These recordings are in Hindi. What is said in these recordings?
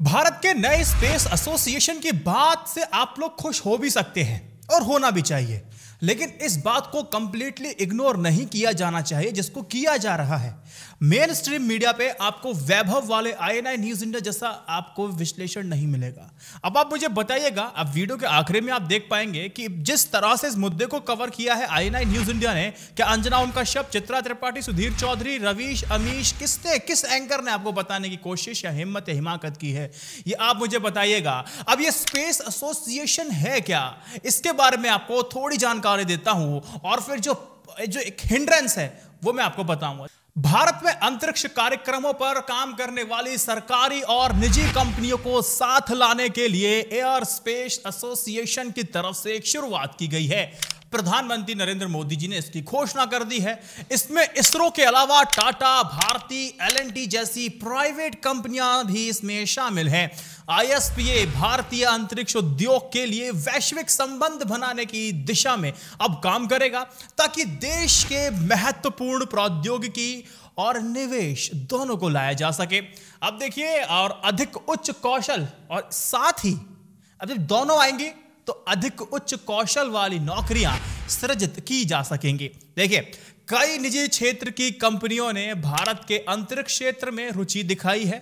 भारत के नए स्पेस एसोसिएशन की बात से आप लोग खुश हो भी सकते हैं और होना भी चाहिए, लेकिन इस बात को कंप्लीटली इग्नोर नहीं किया जाना चाहिए जिसको किया जा रहा है। मेन स्ट्रीम मीडिया पे आपको वैभव वाले INI न्यूज इंडिया जैसा आपको विश्लेषण नहीं मिलेगा। अब आप मुझे बताइएगा, अब वीडियो के आखिरी में आप देख पाएंगे कि जिस तरह से इस मुद्दे को कवर किया है INI न्यूज इंडिया ने, क्या अंजना ओम कश्यप, चित्रा त्रिपाठी, सुधीर चौधरी, रवीश, अमीश, किस एंकर ने आपको बताने की कोशिश या हिम्मत या हिमाकत की है, ये आप मुझे बताइएगा। अब ये स्पेस एसोसिएशन है क्या, इसके बारे में आपको थोड़ी जानकारी देता हूं और फिर जो एक हिंड्रेंस है वो मैं आपको बताऊंगा। भारत में अंतरिक्ष कार्यक्रमों पर काम करने वाली सरकारी और निजी कंपनियों को साथ लाने के लिए एयर स्पेस एसोसिएशन की तरफ से एक शुरुआत की गई है। प्रधानमंत्री नरेंद्र मोदी जी ने इसकी घोषणा कर दी है। इसमें इसरो के अलावा टाटा, भारती, L&T जैसी प्राइवेट कंपनियां भी इसमें शामिल हैं। ISPA भारतीय अंतरिक्ष उद्योग के लिए वैश्विक संबंध बनाने की दिशा में अब काम करेगा ताकि देश के महत्वपूर्ण प्रौद्योगिकी और निवेश दोनों को लाया जा सके। अब देखिए, और अधिक उच्च कौशल और साथ ही अब जब दोनों आएंगे तो अधिक उच्च कौशल वाली नौकरियां सृजित की जा सकेंगी। देखिए, कई निजी क्षेत्र की कंपनियों ने भारत के अंतरिक्ष क्षेत्र में रुचि दिखाई है,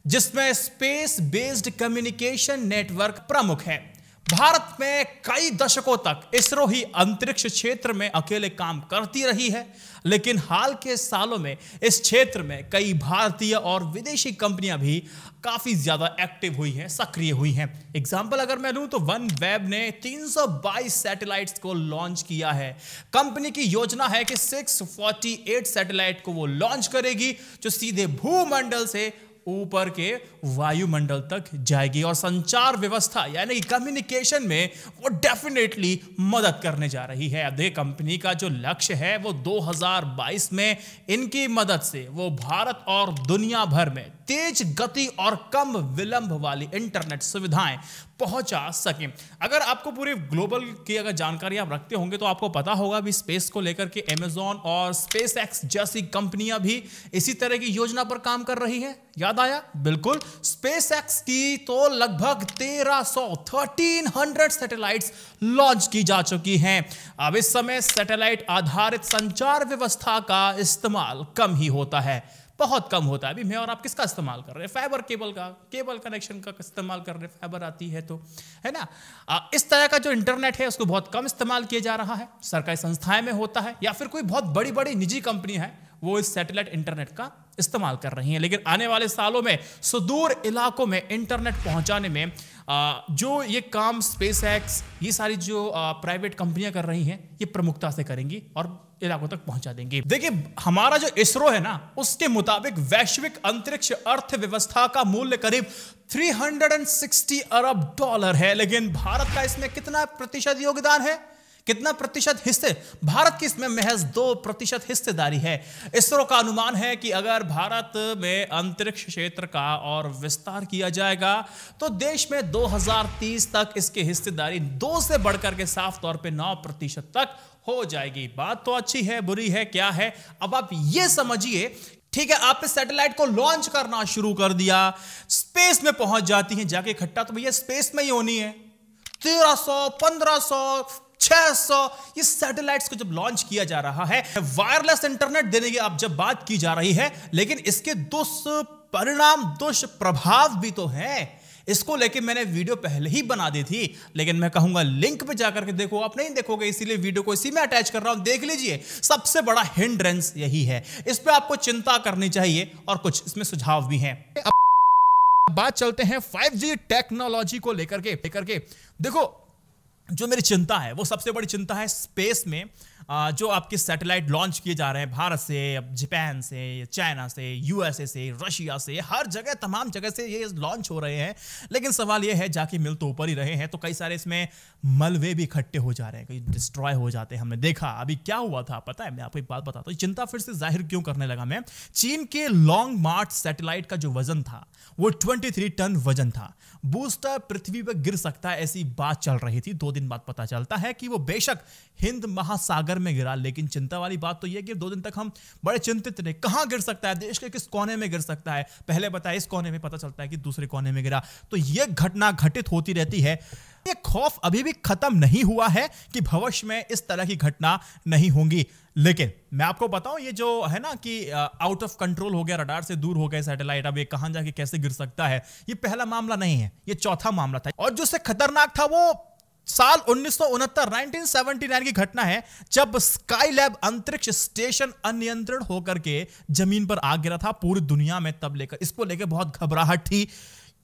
जिसमें स्पेस बेस्ड कम्युनिकेशन नेटवर्क प्रमुख है। भारत में कई दशकों तक इसरो ही अंतरिक्ष क्षेत्र में अकेले काम करती रही है, लेकिन हाल के सालों में इस क्षेत्र में कई भारतीय और विदेशी कंपनियां भी काफी ज्यादा एक्टिव हुई हैं, सक्रिय हुई हैं। एग्जांपल अगर मैं लूं तो OneWeb ने 322 सैटेलाइट्स को लॉन्च किया है। कंपनी की योजना है कि 648 सैटेलाइट को वो लॉन्च करेगी, जो सीधे भूमंडल से ऊपर के वायुमंडल तक जाएगी और संचार व्यवस्था यानी कि कम्युनिकेशन में वो डेफिनेटली मदद करने जा रही है। अब कंपनी का जो लक्ष्य है वो 2022 में इनकी मदद से वो भारत और दुनिया भर में तेज गति और कम विलंब वाली इंटरनेट सुविधाएं पहुंचा सकें। अगर आपको पूरे ग्लोबल की अगर जानकारी आप रखते होंगे तो आपको पता होगा भी स्पेस को लेकर के Amazon और SpaceX जैसी कंपनियां भी इसी तरह की योजना पर काम कर रही हैं। याद आया? बिल्कुल, SpaceX की तो लगभग 1300 सैटेलाइट्स लॉन्च की जा चुकी हैं। अब इस समय सैटेलाइट आधारित संचार व्यवस्था का इस्तेमाल कम ही होता है, बहुत कम होता है। अभी मैं और आप किसका इस्तेमाल कर रहे हैं? फाइबर केबल कनेक्शन का इस्तेमाल कर रहे हैं, फाइबर आती है तो, है ना। इस तरह का जो इंटरनेट है उसको बहुत कम इस्तेमाल किया जा रहा है। सरकारी संस्थाएं में होता है या फिर कोई बहुत बड़ी बड़ी निजी कंपनी है वो इस सैटेलाइट इंटरनेट का इस्तेमाल कर रही हैं। लेकिन आने वाले सालों में सुदूर इलाकों में इंटरनेट पहुंचाने में जो ये काम SpaceX, ये सारी जो प्राइवेट कंपनियां कर रही हैं, ये प्रमुखता से करेंगी और इलाकों तक पहुंचा देंगी। देखिए, हमारा जो इसरो है ना, उसके मुताबिक वैश्विक अंतरिक्ष अर्थव्यवस्था का मूल्य करीब $360 अरब है, लेकिन भारत का इसमें कितना प्रतिशत योगदान है, कितना प्रतिशत हिस्से? भारत की इसमें महज 2% हिस्सेदारी है। इसरो का अनुमान है कि अगर भारत में अंतरिक्ष क्षेत्र का और विस्तार किया जाएगा तो देश में 2030 तक इसकी हिस्सेदारी 2 से बढ़कर के साफ तौर पे 9% तक हो जाएगी। बात तो अच्छी है, बुरी है, क्या है? अब आप ये समझिए, ठीक है, आपने सैटेलाइट को लॉन्च करना शुरू कर दिया, स्पेस में पहुंच जाती हैं, जाके इकट्ठा तो भैया स्पेस में ही होनी है। 1300, 1500, 600 ये सैटेलाइट्स को जब लॉन्च किया जा रहा है, वायरलेस इंटरनेट देने की आप जब बात की जा रही है, लेकिन इसके दुष्परिणाम, दुष्प्रभाव भी तो हैं। इसको लेके मैंने वीडियो पहले ही बना दी थी, लेकिन मैं कहूंगा लिंक पे जाकर के देखो। आप नहीं देखोगे, इसीलिए वीडियो को इसी में अटैच कर रहा हूं, देख लीजिए। सबसे बड़ा हिंड्रेंस यही है, इस पे आपको चिंता करनी चाहिए और कुछ इसमें सुझाव भी हैं। अब बात चलते हैं 5G टेक्नोलॉजी को लेकर के। देखो, जो मेरी चिंता है वो सबसे बड़ी चिंता है स्पेस में जो आपके सैटेलाइट लॉन्च किए जा रहे हैं भारत से, जापान से, चाइना से, USA से, रशिया से, हर जगह, तमाम जगह से ये लॉन्च हो रहे हैं। लेकिन सवाल ये है, जाके मिल तो ऊपर ही रहे हैं, तो कई सारे इसमें मलबे भी इकट्ठे हो जा रहे हैं, कई डिस्ट्रॉय हो जाते हैं। हमने देखा अभी क्या हुआ था, पता है? मैं आपको एक बात बताता हूँ। चिंता फिर से जाहिर क्यों करने लगा मैं? चीन के लॉन्ग मार्च सैटेलाइट का जो वजन था वो 23 टन वजन था। बूस्टर पृथ्वी पर गिर सकता है ऐसी बात चल रही थी। 2 दिन बाद पता चलता है कि वो बेशक हिंद महासागर में गिरा, लेकिन चिंता वाली बात तो यह कि 2 दिन तक हम बड़े चिंतित रहे, कहां गिर सकता है, देश के किस कोने में गिर सकता है। पहले बताया इस कोने में, पता चलता है कि दूसरे कोने में गिरा। तो यह घटना घटित होती रहती है। ये खौफ अभी भी खत्म नहीं हुआ है कि भविष्य में इस तरह की घटना नहीं होंगी। लेकिन मैं आपको बताऊं, ये जो है ना कि आउट ऑफ कंट्रोल हो गया, रडार से दूर हो गए सैटेलाइट, अब ये कहां जाके कैसे गिर सकता है, ये पहला मामला नहीं है, ये चौथा मामला था। और जो से खतरनाक था वो साल 1979 की घटना है, जब स्काईलैब अंतरिक्ष स्टेशन अनियंत्रित होकर के जमीन पर आ गिरा था। पूरी दुनिया में तब इसको लेकर बहुत घबराहट थी,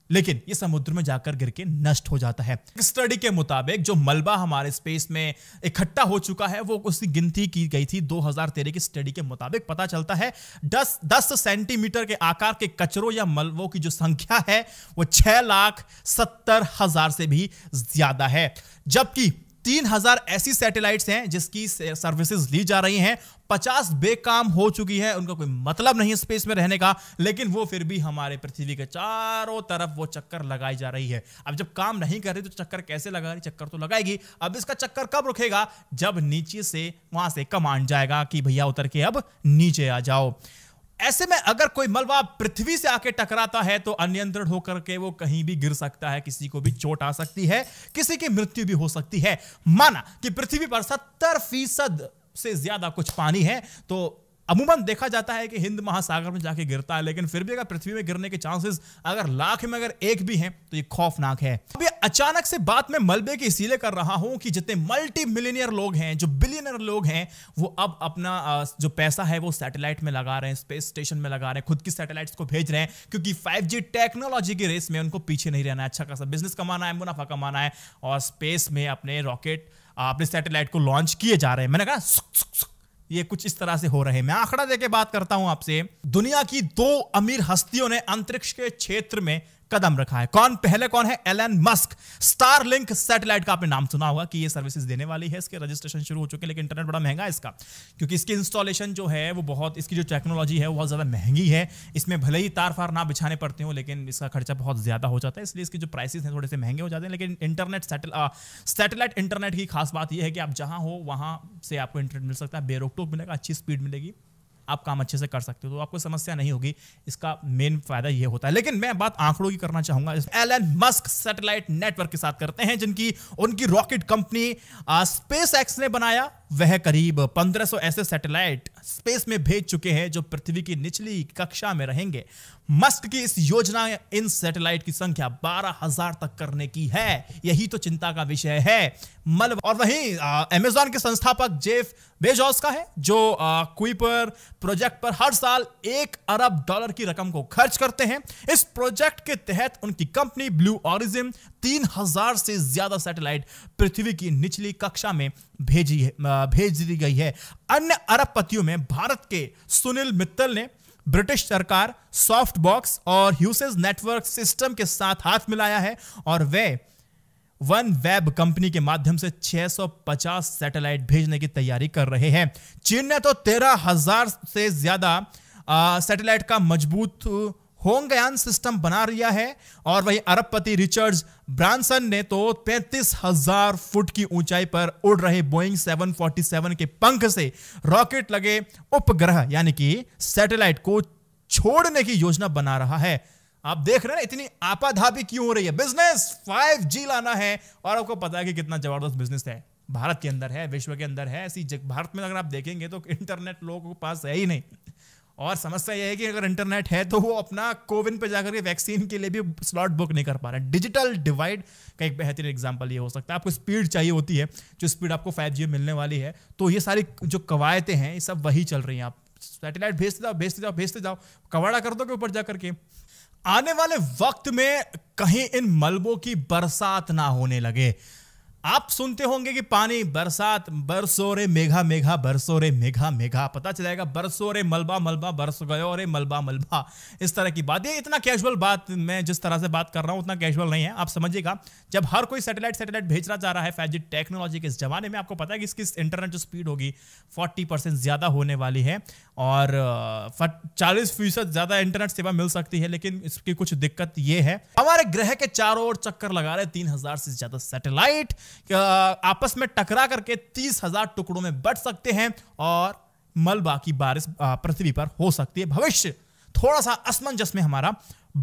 लेकिन ये समुद्र में जाकर गिर के नष्ट हो जाता है। एक स्टडी के मुताबिक जो मलबा हमारे स्पेस में इकट्ठा हो चुका है, वो उसकी गिनती की गई थी 2013 की स्टडी के मुताबिक। पता चलता है 10 सेंटीमीटर के आकार के कचरों या मलबों की जो संख्या है वो 6,70,000 से भी ज्यादा है, जबकि 3,000 ऐसी सैटेलाइट्स हैं जिसकी सर्विसेज ली जा रही हैं। 50 बेकाम हो चुकी है, उनका कोई मतलब नहीं है स्पेस में रहने का, लेकिन वो फिर भी हमारे पृथ्वी के चारों तरफ वो चक्कर लगाई जा रही है। अब जब काम नहीं कर रही तो चक्कर कैसे लगा रही? चक्कर तो लगाएगी। अब इसका चक्कर कब रुकेगा? जब नीचे से वहां से कमांड जाएगा कि भैया उतर के अब नीचे आ जाओ। ऐसे में अगर कोई मलबा पृथ्वी से आके टकराता है तो अनियंत्रित होकर के वो कहीं भी गिर सकता है, किसी को भी चोट आ सकती है, किसी की मृत्यु भी हो सकती है। माना कि पृथ्वी पर 70% से ज्यादा कुछ पानी है, तो अमूमन देखा जाता है कि हिंद महासागर में जाके गिरता है, लेकिन फिर भी अगर पृथ्वी में गिरने के चांसेस अगर लाख में अगर एक भी हैं तो ये खौफनाक है। अब ये अचानक से बात मैं मलबे की इसीलिए कर रहा हूं कि जितने मल्टी मिलियनियर लोग हैं, जो बिलियनर लोग हैं, वो अब अपना जो पैसा है वो सैटेलाइट में लगा रहे हैं, स्पेस स्टेशन में लगा रहे हैं, खुद की सैटेलाइट्स को भेज रहे हैं, क्योंकि 5G टेक्नोलॉजी की रेस में उनको पीछे नहीं रहना है। अच्छा खासा बिजनेस कमाना है, मुनाफा कमाना है, और स्पेस में अपने रॉकेट, अपने सैटेलाइट को लॉन्च किए जा रहे हैं। मैंने कहा ये कुछ इस तरह से हो रहे हैं। मैं आंकड़ा देके बात करता हूं आपसे। दुनिया की 2 अमीर हस्तियों ने अंतरिक्ष के क्षेत्र में कदम रखा है। पहले कौन है? Elon Musk. स्टारलिंक सैटेलाइट का आपने नाम सुना होगा कि ये सर्विसेज देने वाली है, इसके रजिस्ट्रेशन शुरू हो चुके हैं, लेकिन इंटरनेट बड़ा महंगा है इसका, क्योंकि इसकी इंस्टॉलेशन जो है वो बहुत, इसकी जो टेक्नोलॉजी है वो बहुत ज्यादा महंगी है। इसमें भले ही तार फार ना बिछाने पड़ते हो, लेकिन इसका खर्चा बहुत ज्यादा हो जाता है, इसलिए इसके जो प्राइसेस हैं थोड़े से महंगे हो जाते हैं। लेकिन सैटेलाइट इंटरनेट की खास बात यह है कि आप जहां हो वहां से आपको इंटरनेट मिल सकता है, बेरोक-टोक मिलेगा, अच्छी स्पीड मिलेगी, आप काम अच्छे से कर सकते हो, तो आपको समस्या नहीं होगी। इसका मेन फायदा ये होता है। लेकिन मैं बात आंकड़ों की करना चाहूंगा। एलन मस्क सैटेलाइट नेटवर्क के साथ करते हैं, जिनकी उनकी रॉकेट कंपनी स्पेसएक्स ने बनाया। वह करीब 1500 ऐसे सैटेलाइट स्पेस में भेज चुके हैं जो पृथ्वी की निचली कक्षा में रहेंगे। मस्क की इस योजना इन सैटेलाइट की संख्या 12,000 तक करने की है। यही तो चिंता का विषय है। और वहीं अमेज़न के संस्थापक जेफ बेजोस का है, जो कुइपर प्रोजेक्ट पर हर साल $1 अरब की रकम को खर्च करते हैं। इस प्रोजेक्ट के तहत उनकी कंपनी ब्लू ऑरिजिन 3,000 से ज्यादा सैटेलाइट पृथ्वी की निचली कक्षा में भेज दी गई है। अन्य अरबपतियों में भारत के सुनील मित्तल ने ब्रिटिश सरकार, सॉफ्ट बॉक्स और ह्यूसेस नेटवर्क सिस्टम के साथ हाथ मिलाया है, और वे वन वेब कंपनी के माध्यम से 650 सैटेलाइट भेजने की तैयारी कर रहे हैं। चीन ने तो 13,000 से ज्यादा सैटेलाइट का मजबूत होंगयान सिस्टम बना लिया है, और वही अरबपति रिचर्ड ब्रांसन ने तो 35,000 फुट की ऊंचाई पर उड़ रहे बोइंग 747 के पंख से रॉकेट लगे उपग्रह यानी कि सैटेलाइट को छोड़ने की योजना बना रहा है। आप देख रहे हैं इतनी आपाधापी क्यों हो रही है? बिजनेस 5G लाना है, और आपको पता है कि कितना जबरदस्त बिजनेस है, भारत के अंदर है, विश्व के अंदर है। ऐसी भारत में अगर आप देखेंगे तो इंटरनेट लोगों के पास है ही नहीं, और समस्या यह है कि अगर इंटरनेट है तो वो अपना कोविन पे जाकर के वैक्सीन के लिए भी स्लॉट बुक नहीं कर पा रहे। डिजिटल डिवाइड का एक बेहतरीन एग्जांपल ये हो सकता है। आपको स्पीड चाहिए होती है, जो स्पीड आपको 5G मिलने वाली है, तो ये सारी जो कवायतें हैं ये सब वही चल रही हैं। आप सैटेलाइट भेजते जाओ, कवाड़ा कर दोगे ऊपर जाकर के। आने वाले वक्त में कहीं इन मलबों की बरसात ना होने लगे। आप सुनते होंगे कि पानी, बरसात, बरसो रे मेघा मेघा, बरसो रे मेघा मेघा, पता चलेगा बरसो रे मलबा मलबा, बरस गयो रे मलबा मलबा, इस तरह की बात। ये इतना कैजुअल बात, मैं जिस तरह से बात कर रहा हूं उतना कैजुअल नहीं है, आप समझिएगा। जब हर कोई सैटेलाइट भेजना चाह रहा है 5G टेक्नोलॉजी के इस जमाने में, आपको पता है कि इसकी इंटरनेट जो स्पीड होगी 40% ज्यादा होने वाली है और 40% ज्यादा इंटरनेट सेवा मिल सकती है। लेकिन इसकी कुछ दिक्कत ये है, हमारे ग्रह के चारों ओर चक्कर लगा रहे 3000 से ज्यादा सैटेलाइट आपस में टकरा करके 30,000 टुकड़ों में बट सकते हैं और मलबा की बारिश पृथ्वी पर हो सकती है। भविष्य थोड़ा सा असमंजस में हमारा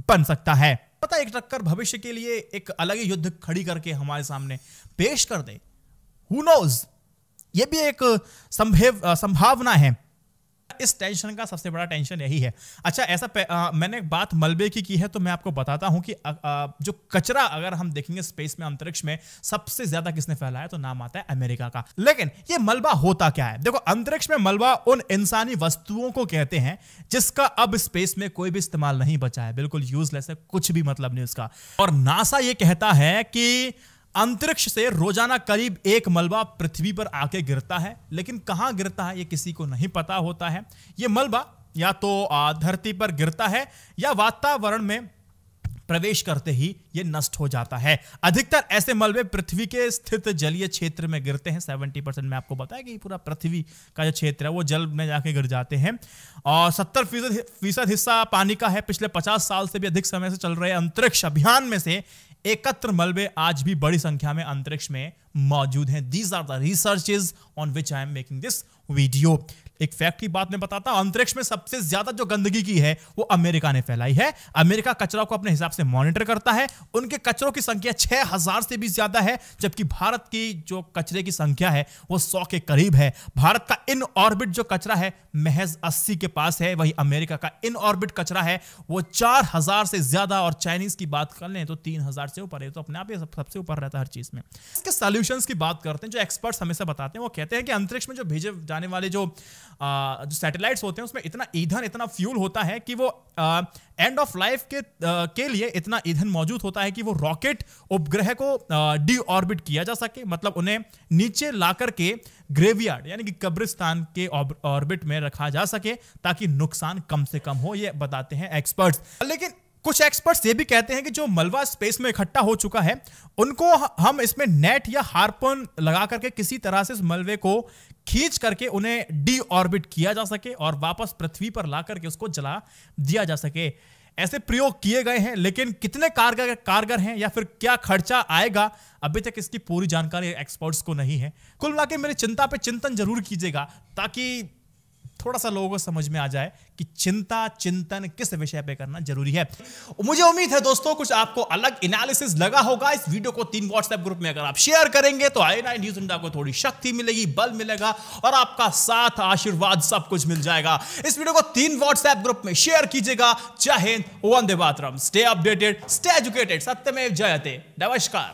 बन सकता है। पता है, एक टक्कर भविष्य के लिए एक अलग ही युद्ध खड़ी करके हमारे सामने पेश कर दे। Who knows? यह भी एक संभावना है। इस टेंशन का सबसे बड़ा टेंशन यही है। अच्छा, ऐसा मैंने बात मलबे की है तो मैं आपको बताता हूं कि जो कचरा अगर हम देखेंगे स्पेस में, अंतरिक्ष में, सबसे ज्यादा किसने फैलाया तो नाम आता है अमेरिका का। लेकिन ये मलबा होता क्या है? देखो, अंतरिक्ष में मलबा उन इंसानी वस्तुओं को कहते हैं जिसका अब स्पेस में कोई भी इस्तेमाल नहीं बचा है, बिल्कुल यूजलेस है, कुछ भी मतलब नहीं उसका। और नासा ये कहता है कि अंतरिक्ष से रोजाना करीब 1 मलबा पृथ्वी पर आके गिरता है, लेकिन कहां गिरता है ये किसी को नहीं पता होता है। ये मलबा या तो धरती पर गिरता है या वातावरण में प्रवेश करते ही ये नष्ट हो जाता है। अधिकतर ऐसे मलबे पृथ्वी के स्थित जलीय क्षेत्र में गिरते हैं। 70% में आपको बताया कि पूरा पृथ्वी का जो क्षेत्र है वो जल में जाके गिर जाते हैं और 70% हिस्सा पानी का है। पिछले 50 साल से भी अधिक समय से चल रहे अंतरिक्ष अभियान में से एकत्र मलबे आज भी बड़ी संख्या में अंतरिक्ष में मौजूद हैं। These are the researches on which I am making this video। एक फैक्ट की बात मैं बताता हूं, अंतरिक्ष में सबसे ज्यादा जो गंदगी की है वो अमेरिका ने फैलाई है। अमेरिका कचरा को अपने हिसाब से मॉनिटर करता है। उनके कचरों की संख्या 6000 से भी ज्यादा है, जबकि भारत की जो कचरे की संख्या है वो 100 के करीब है। भारत का इन ऑर्बिट जो कचरा है महज 80 के पास है, वही अमेरिका का इन ऑर्बिट कचरा है वो 4000 से ज्यादा। और चाइनीज की बात कर लें तो 3000 से ऊपर है, तो अपने आप ही सबसे ऊपर रहता है हर चीज में। इसके सॉल्यूशंस की बात करते हैं, जो एक्सपर्ट्स हमेशा बताते हैं, वो कहते हैं कि अंतरिक्ष में जो भेजे जाने वाले जो सैटेलाइट्स होते हैं उसमें इतना ईंधन, इतना फ्यूल होता है कि वो एंड ऑफ लाइफ के लिए इतना ईंधन मौजूद होता है कि वो रॉकेट उपग्रह को डी ऑर्बिट किया जा सके, मतलब उन्हें नीचे लाकर के ग्रेवयार्ड यानी कि कब्रिस्तान के ऑर्बिट में रखा जा सके ताकि नुकसान कम से कम हो, ये बताते हैं एक्सपर्ट्स। लेकिन कुछ एक्सपर्ट्स ये भी कहते हैं कि जो मलबा स्पेस में इकट्ठा हो चुका है उनको हम इसमें नेट या हार्पन लगा करके किसी तरह से इस मलबे को खींच करके उन्हें डी ऑर्बिट किया जा सके और वापस पृथ्वी पर ला करके उसको जला दिया जा सके। ऐसे प्रयोग किए गए हैं, लेकिन कितने कारगर हैं या फिर क्या खर्चा आएगा, अभी तक इसकी पूरी जानकारी एक्सपर्ट्स को नहीं है। कुल मिलाकर मेरी चिंता पे चिंतन जरूर कीजिएगा ताकि थोड़ा सा लोगों को समझ में आ जाए कि चिंतन किस विषय पे करना जरूरी है। मुझे उम्मीद है दोस्तों कुछ आपको अलग एनालिसिस लगा होगा। इस वीडियो को 3 व्हाट्सएप ग्रुप में अगर आप शेयर करेंगे तो i9 न्यूज़ इंडिया को थोड़ी शक्ति मिलेगी, बल मिलेगा और आपका साथ, आशीर्वाद सब कुछ मिल जाएगा। इस वीडियो को 3 व्हाट्सएप ग्रुप में शेयर कीजिएगा। जय Hind, Vande Mataram. Stay updated, stay educated, सत्यमेव जयते। नमस्कार।